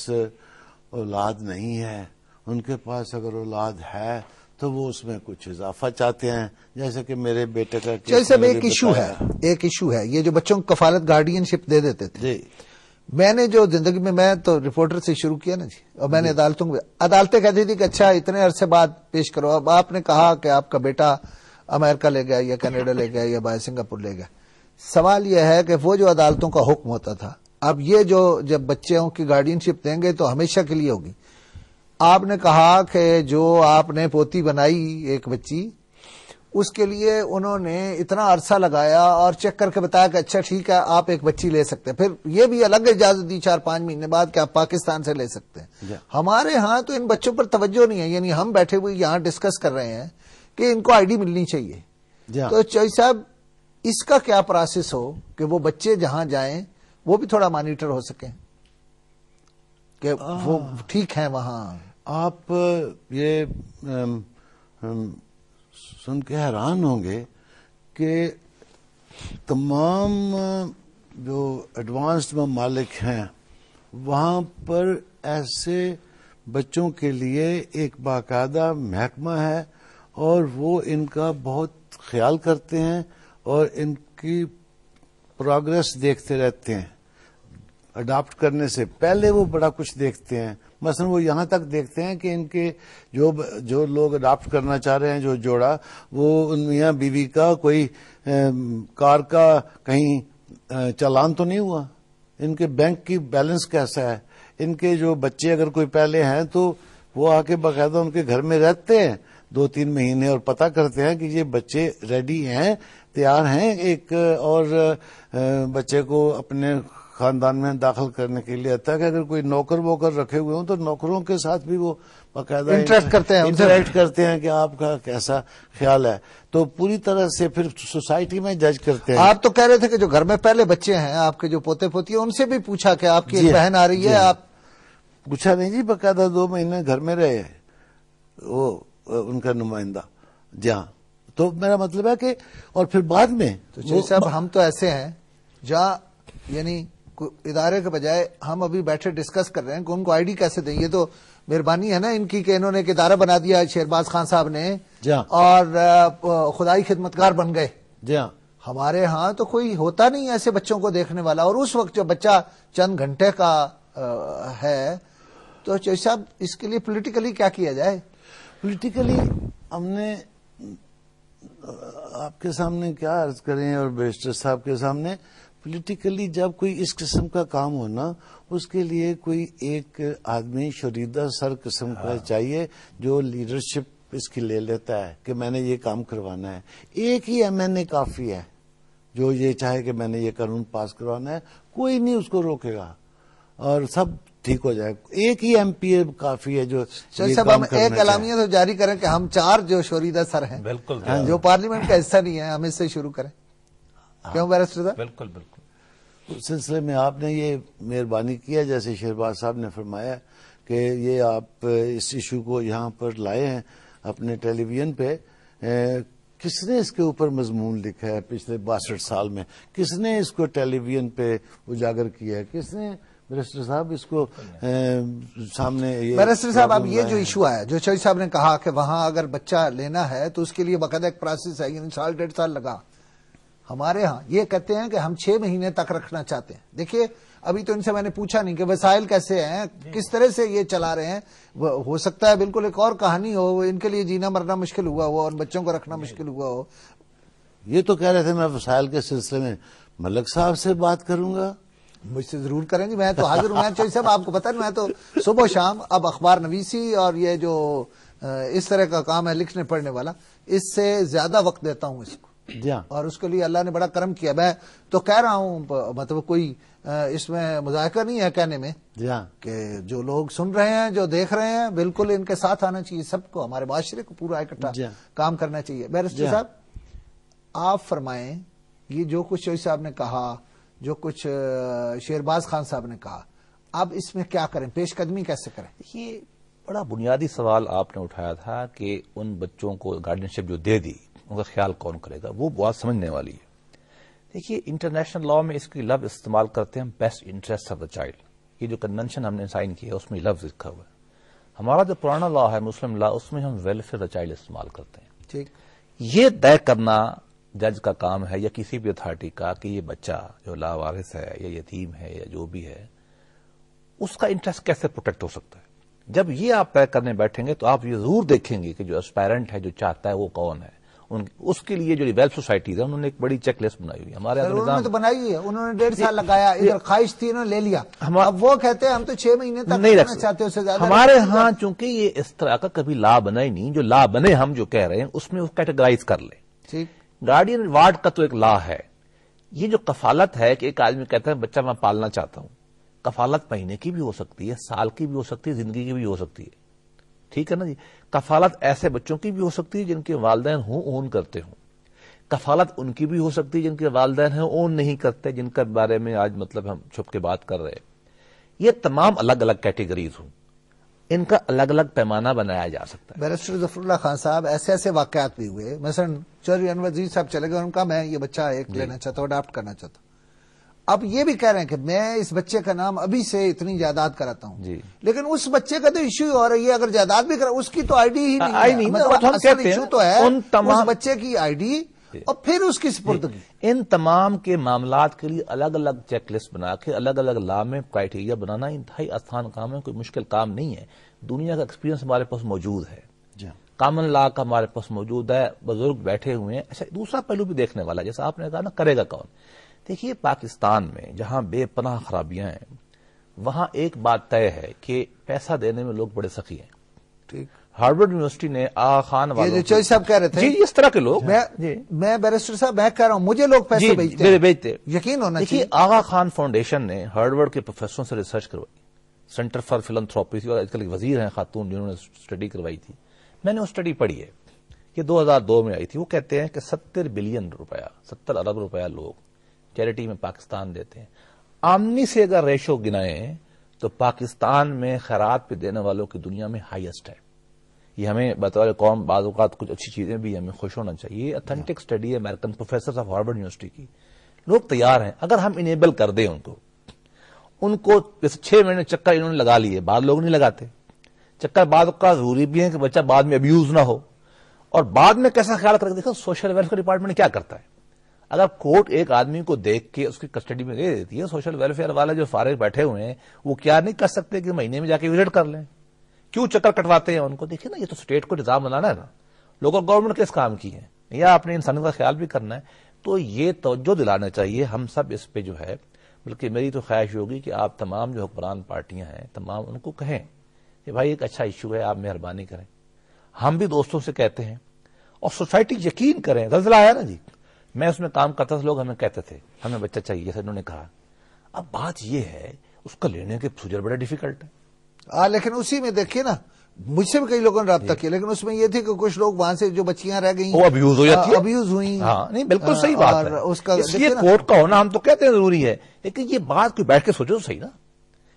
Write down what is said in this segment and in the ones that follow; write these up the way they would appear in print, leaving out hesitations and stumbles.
اولاد نہیں ہے، ان کے پاس اگر اولاد ہے تو وہ اس میں کچھ اضافہ چاہتے ہیں، جیسے کہ میرے بیٹے کا صاحب ایک ایشو ہے یہ جو بچوں کو کفالت گارڈین شپ دے دیتے تھے جی. میں نے جو زندگی میں تو رپورٹر سے شروع کیا نا جی، اور میں نے عدالتیں کہتی تھی کہ اچھا اتنے عرصے بعد پیش کرو. اب آپ نے کہا کہ آپ کا بیٹا امریکہ لے گیا یا کینیڈا لے گیا یا باہر سنگاپور لے گیا. سوال یہ ہے کہ وہ جو عدالتوں کا حکم ہوتا تھا، اب یہ جو جب بچوں کی گارڈین شپ دیں گے تو ہمیشہ کے لیے ہوگی. آپ نے کہا کہ جو آپ نے پوتی بنائی ایک بچی، اس کے لیے انہوں نے اتنا عرصہ لگایا اور چیک کر کے بتایا کہ اچھا ٹھیک ہے آپ ایک بچی لے سکتے ہیں. پھر یہ بھی الگ اجازت دی 4-5 مہینے بعد کہ آپ پاکستان سے لے سکتے ہیں. ہمارے ہاں تو ان بچوں پر توجہ نہیں ہے، یعنی ہم بیٹھے ہوئے یہاں ڈسکس کر رہے ہیں کہ ان کو آئی ڈی ملنی چاہیے. تو چوئی صاحب اس کا کیا پروسیس ہو کہ وہ بچے جہاں جائیں وہ بھی تھوڑا مانیٹر ہو سکیں کہ وہ ٹھیک ہیں وہاں. آپ یہ سن کے حیران ہوں گے کہ تمام جو ایڈوانسڈ ممالک ہیں وہاں پر ایسے بچوں کے لیے ایک باقاعدہ محکمہ ہے اور وہ ان کا بہت خیال کرتے ہیں اور ان کی پروگرس دیکھتے رہتے ہیں. اڈاپٹ کرنے سے پہلے وہ بڑا کچھ دیکھتے ہیں. مثلا وہ یہاں تک دیکھتے ہیں کہ ان کے جو لوگ اڈاپٹ کرنا چاہ رہے ہیں، جو جوڑا، وہ ان میاں بیوی کا کوئی کار کا کہیں چالان تو نہیں ہوا، ان کے بینک کی بیلنس کیسا ہے، ان کے جو بچے اگر کوئی پہلے ہیں تو وہ آ کے باقاعدہ ان کے گھر میں رہتے ہیں 2-3 مہینے اور پتہ کرتے ہیں کہ یہ بچے ریڈی ہیں، تیار ہیں ایک اور بچے کو اپنے خاندان میں داخل کرنے کے لیے. آتا ہے کہ اگر کوئی نوکر ووکر رکھے ہوئے ہوں تو نوکروں کے ساتھ بھی وہ باقاعدہ انٹریکٹ کرتے ہیں کہ آپ کا کیسا خیال ہے. تو پوری طرح سے پھر سوسائٹی میں جج کرتے ہیں. آپ تو کہہ رہے تھے کہ جو گھر میں پہلے بچے ہیں آپ کے جو پوتے پوتی ہیں ان سے بھی پوچھا کہ آپ کی ایک بہن آ رہی ہے. آپ پوچھا نہیں جی، باقاعدہ 2 مہینے گھر میں رہے وہ ان کا نمائندہ. جہاں تو میرا مطلب ہے کہ اور پھر بعد میں تو صاحب ہم تو ایسے ہیں جہاں یعنی ادارے کے بجائے ہم ابھی بیٹھے ڈسکس کر رہے ہیں کہ ان کو آئی ڈی کیسے دیں. یہ تو مہربانی ہے نا ان کی کہ انہوں نے ایک ادارہ بنا دیا شہرباز خان صاحب نے اور خدائی خدمتگار بن گئے. ہمارے ہاں تو کوئی ہوتا نہیں ایسے بچوں کو دیکھنے والا. اور اس وقت جو بچہ چند گھنٹے کا ہے تو چوئی صاحب اس کے لیے پولیٹیکلی کیا کیا جائے؟ پولیٹیکلی ہم نے آپ کے سامنے کیا عرض کریں اور بیرسٹر صاحب کے سامنے، پولیٹیکلی جب کوئی اس قسم کا کام ہونا اس کے لیے کوئی ایک آدمی شریدہ سر قسم کا چاہیے جو لیڈرشپ اس کی لے لیتا ہے کہ میں نے یہ کام کروانا ہے. ایک ہی ایم این اے کافی ہے جو یہ چاہے کہ میں نے یہ قانون پاس کروانا ہے، کوئی نہیں اس کو روکے گا اور سب ٹھیک ہو جائے. ایک ہی ایم پی اے کافی ہے جو صاحب ہم ایک اعلامیہ تو جاری کریں کہ ہم 4 جو شوریدہ سر ہیں بالکل جو پارلیمنٹ کا حصہ نہیں ہے ہم اس سے شروع کریں. کیوں بیرسٹر صاحب؟ بالکل بالکل. اس سلسلے میں آپ نے یہ مہربانی کیا جیسے شہرباز صاحب نے فرمایا کہ یہ آپ اس ایشو کو یہاں پر لائے ہیں اپنے ٹیلی ویژن پہ. کس نے اس کے اوپر مضمون لکھا ہے پچھلے 62 سال میں؟ کس نے اس کو ٹیلی ویژن پہ اجاگر کیا ہے؟ کس نے بیرسٹر صاحب اس کو سامنے؟ بیرسٹر صاحب اب یہ جو ایشو آیا جو چوئی صاحب نے کہا کہ وہاں اگر بچہ لینا ہے تو اس کے لیے باقاعدہ ایک پروسیس ہے، یعنی 1.5 سال لگا. ہمارے ہاں یہ کہتے ہیں کہ ہم 6 مہینے تک رکھنا چاہتے ہیں. دیکھیے ابھی تو ان سے میں نے پوچھا نہیں کہ وسائل کیسے ہیں، کس طرح سے یہ چلا رہے ہیں. ہو سکتا ہے بالکل ایک اور کہانی ہو، ان کے لیے جینا مرنا مشکل ہوا ہو اور بچوں کو رکھنا مشکل ہوا ہو. یہ تو کہہ رہے تھے میں وسائل کے سلسلے میں ملک صاحب سے بات کروں گا. مجھ سے ضرور کریں گے، میں تو حاضر ہوں. میں چوئی صاحب آپ کو پتہ نہیں، میں تو صبح و شام اب اخبار نویسی اور یہ جو اس طرح کا کام ہے لکھنے پڑھنے والا، اس سے زیادہ وقت دیتا ہوں اس کو. اور اس کے لیے اللہ نے بڑا کرم کیا. میں تو کہہ رہا ہوں مطلب کوئی اس میں مذائقہ نہیں ہے کہنے میں کہ جو لوگ سن رہے ہیں جو دیکھ رہے ہیں بالکل ان کے ساتھ آنا چاہیے. سب کو ہمارے معاشرے کو پورا اکٹھا کام کرنا چاہیے. بیرسٹر صاحب آپ فرمائیں یہ جو کچھ چوئی صاحب نے کہا، جو کچھ شہرباز خان صاحب نے کہا، اب اس میں کیا کریں، پیش قدمی کیسے کریں؟ یہ بڑا بنیادی سوال آپ نے اٹھایا تھا کہ ان بچوں کو گارڈین شپ جو دے دی ان کا خیال کون کرے گا. وہ بات سمجھنے والی ہے. دیکھیے انٹرنیشنل لا میں اس کی لفظ استعمال کرتے ہیں best interest of the child. یہ جو کنونشن ہم نے سائن کیا ہے اس میں لفظ لکھا ہوا ہے. ہمارا جو پرانا لا ہے مسلم لا، اس میں ہم ویلفیئر دا چائلڈ استعمال کرتے ہیں. ٹھیک. یہ طے کرنا جج کا کام ہے یا کسی بھی اتھارٹی کا کہ یہ بچہ جو لاوارث ہے یا یتیم ہے یا جو بھی ہے اس کا انٹرسٹ کیسے پروٹیکٹ ہو سکتا ہے. جب یہ آپ طے کرنے بیٹھیں گے تو آپ یہ ضرور دیکھیں گے کہ جو اسپائرنٹ ہے جو چاہتا ہے وہ کون ہے. اس کے لیے جو ویل سوسائٹیز ہے انہوں نے ایک بڑی چیک لسٹ بنائی ہوئی ہے. ہمارے انہوں نے تو بنائی ہوئی ہے، انہوں نے 1.5 سال لگایا، ادھر خواہش تھی انہوں نے لے لیا. اب وہ کہتے ہیں ہم تو 6 مہینے تک نہیں رکھنا چاہتے، اس سے زیادہ. ہمارے ہاں چونکہ یہ اس طرح کا کبھی لا بنا ہی نہیں، جو لا بنے ہم جو کہہ رہے ہیں اس میں کیٹیگرائز کر لیں. ٹھیک. گارڈین وارڈ کا تو ایک لا ہے. یہ جو کفالت ہے کہ ایک آدمی کہتا ہے بچہ میں پالنا چاہتا ہوں، کفالت مہینے کی بھی ہو سکتی ہے، سال کی بھی ہو سکتی ہے، زندگی کی بھی ہو سکتی ہے. ٹھیک ہے نا جی. کفالت ایسے بچوں کی بھی ہو سکتی ہے جن کے والدین اون کرتے ہوں. کفالت ان کی بھی ہو سکتی ہے جن کے والدین ہیں اون نہیں کرتے، جن کے بارے میں آج مطلب ہم چھپ کے بات کر رہے ہیں. یہ تمام الگ الگ کیٹیگریز ہوں، ان کا الگ الگ پیمانہ بنایا جا سکتا ہے. بیرسٹر ظفر اللہ خان صاحب، ایسے ایسے واقعات بھی ہوئے، مثلا چودھری انور جی صاحب چلے گئے، ان کا میں یہ بچہ ایک لینا چاہتا ہوں، اڈاپٹ کرنا چاہتا ہوں. اب یہ بھی کہہ رہے ہیں کہ میں اس بچے کا نام ابھی سے اتنی جائیداد کراتا ہوں جی. لیکن اس بچے کا تو ایشو ہو رہی ہے، اگر جائیداد بھی کرا اس کی تو آئی ڈی ہی نہیں، مطلب اصل ایشو تو ہے اس بچے کی آئی ڈی اور پھر اس کی سپردگی. ان تمام کے معاملات کے لیے الگ الگ چیک لسٹ بنا کے الگ الگ لا میں کرائیٹیریا بنانا انتہائی آسان کام ہے، کوئی مشکل کام نہیں ہے. دنیا کا ایکسپیرینس ہمارے پاس موجود ہے، کامن لا کا ہمارے پاس موجود ہے، بزرگ بیٹھے ہوئے ہیں. اچھا دوسرا پہلو بھی دیکھنے والا، جیسا آپ نے کہا نا کرے گا کون. دیکھیے پاکستان میں جہاں بے پناہ خرابیاں ہیں وہاں ایک بات طے ہے کہ پیسہ دینے میں لوگ بڑے سخی ہیں. ٹھیک. ہارورڈ یونیورسٹی نے آغا خان والوں چوہدری صاحب کہہ رہے تھے جی اس طرح کے لوگ میں بیرسٹر صاحب میں کہہ رہا ہوں مجھے لوگ پیسے بھیجتے یقین ہونا چاہیے. آغا خان فاؤنڈیشن نے ہارورڈ کے پروفیسروں سے ریسرچ کروائی، سینٹر فار فلانتھروپی اور آج کل وزیر ہیں خاتون جنہوں نے اسٹڈی کروائی تھی. میں نے وہ اسٹڈی پڑھی ہے، یہ 2002 میں آئی تھی. وہ کہتے ہیں کہ 70 بلین روپیہ 70 ارب روپیہ لوگ چیریٹی میں پاکستان دیتے ہیں. آمدنی سے اگر ریشو گنائیں تو پاکستان میں خیرات پہ دینے والوں کی دنیا میں ہائیسٹ ہے. یہ ہمیں بطور قوم بعض اوقات کچھ اچھی چیزیں بھی ہمیں خوش ہونا چاہیے. اتھینٹک اسٹڈی ہے American professor of Harvard university کی. لوگ تیار ہیں اگر ہم انیبل کر دیں ان کو جیسے 6 مہینے چکر انہوں نے لگا لیے، بعض لوگ نہیں لگاتے چکر. بعض کا ضروری بھی ہے کہ بچہ بعد میں ابیوز نہ ہو، اور بعد میں کیسا خیال کر کے دیکھو سوشل ویلفیئر ڈپارٹمنٹ کیا کرتا ہے. اگر کورٹ ایک آدمی کو دیکھ کے اس کی کسٹڈی میں دے دیتی ہے، سوشل ویلفیئر والے جو فارغ بیٹھے ہوئے ہیں وہ کیا نہیں کر سکتے کہ مہینے میں جا کے وزٹ کر لیں؟ کیوں چکر کٹواتے ہیں ان کو؟ دیکھیں نا، یہ تو اسٹیٹ کو نظام بنانا ہے نا، لوگوں گورنمنٹ کس کام کی ہے یا اپنے انسانوں کا خیال بھی کرنا ہے. تو یہ توجہ دلانا چاہیے ہم سب اس پہ جو ہے. بلکہ میری تو خواہش ہوگی کہ آپ تمام جو حکمران پارٹیاں ہیں تمام ان کو کہیں کہ بھائی ایک اچھا ایشو ہے، آپ مہربانی کریں. ہم بھی دوستوں سے کہتے ہیں اور سوسائٹی یقین کریں. زلزلہ آیا نا جی، میں اس میں کام کرتا تھا، لوگ ہمیں کہتے تھے ہمیں بچہ چاہیے جیسے انہوں نے کہا. اب بات یہ ہے اس کا لینے کے پروسیجر بڑا ڈیفیکلٹ ہے. لیکن اسی میں دیکھیے نا، مجھ سے بھی کئی لوگوں نے رابطہ کیا، لیکن اس میں یہ تھی کہ کچھ لوگ وہاں سے جو بچیاں رہ گئی وہ ابیوز ہو جاتی ہیں، ابیوز ہوئی. ہاں نہیں بالکل صحیح بات ہے. اس لیے کورٹ کا ہونا ہم تو کہتے ہیں ضروری ہے، لیکن یہ بات کوئی بیٹھ کے سوچو صحیح نا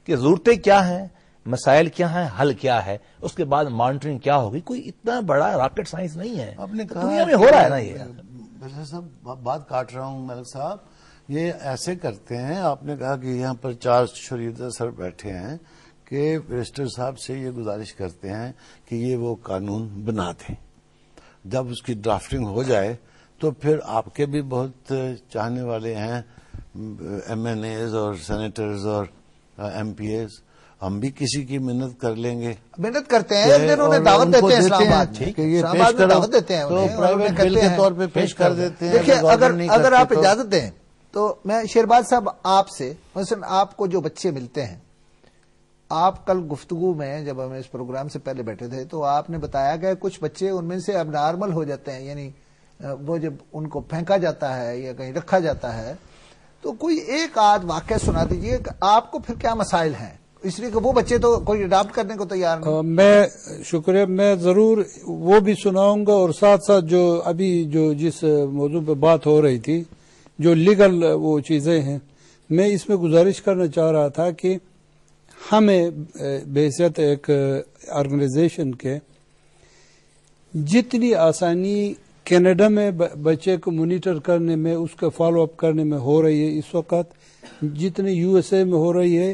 کہ ضرورتیں کیا ہیں، مسائل کیا ہیں، حل کیا ہے، اس کے بعد مانیٹرنگ کیا ہوگی. کوئی اتنا بڑا راکٹ سائنس نہیں ہے، دنیا میں ہو رہا ہے نا. یہ صاحب بات کاٹ رہا ہوں ملک صاحب، یہ ایسے کرتے ہیں. آپ نے کہا کہ یہاں پر 4 شریعت سر بیٹھے ہیں کہ بیرسٹر صاحب سے یہ گزارش کرتے ہیں کہ یہ وہ قانون بنا دیں. جب اس کی ڈرافٹنگ ہو جائے تو پھر آپ کے بھی بہت چاہنے والے ہیں ایم این ایز اور سینیٹرز اور ایم پی ایز، ہم بھی کسی کی محنت کر لیں گے. محنت کرتے ہیں، انہوں نے دعوت دیتے ہیں اسلام آباد میں دعوت دیتے ہیں، تو پرائیویٹ بل کے طور پہ پیش کر دیتے ہیں. دیکھیے اگر آپ اجازت دیں تو میں شیرباز صاحب آپ سے مثلا آپ کو جو بچے ملتے ہیں، آپ کل گفتگو میں جب ہم اس پروگرام سے پہلے بیٹھے تھے تو آپ نے بتایا کہ کچھ بچے ان میں سے اب نارمل ہو جاتے ہیں، یعنی وہ جب ان کو پھینکا جاتا ہے یا کہیں رکھا جاتا ہے تو کوئی ایک آدھ واقعہ سنا دیجئے کہ آپ کو پھر کیا مسائل ہیں، اس لیے کہ وہ بچے تو کوئی اڈاپٹ کرنے کو تیار نہیں. میں شکریہ، میں ضرور وہ بھی سناؤں گا، اور ساتھ ساتھ جو ابھی جو جس موضوع پہ بات ہو رہی تھی جو لیگل وہ چیزیں ہیں، میں اس میں گزارش کرنا چاہ رہا تھا کہ ہمیں بحیثیت ایک آرگنائزیشن کے جتنی آسانی کینیڈا میں بچے کو مانیٹر کرنے میں، اس کا فالو اپ کرنے میں ہو رہی ہے اس وقت، جتنی یو ایس اے میں ہو رہی ہے،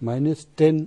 -10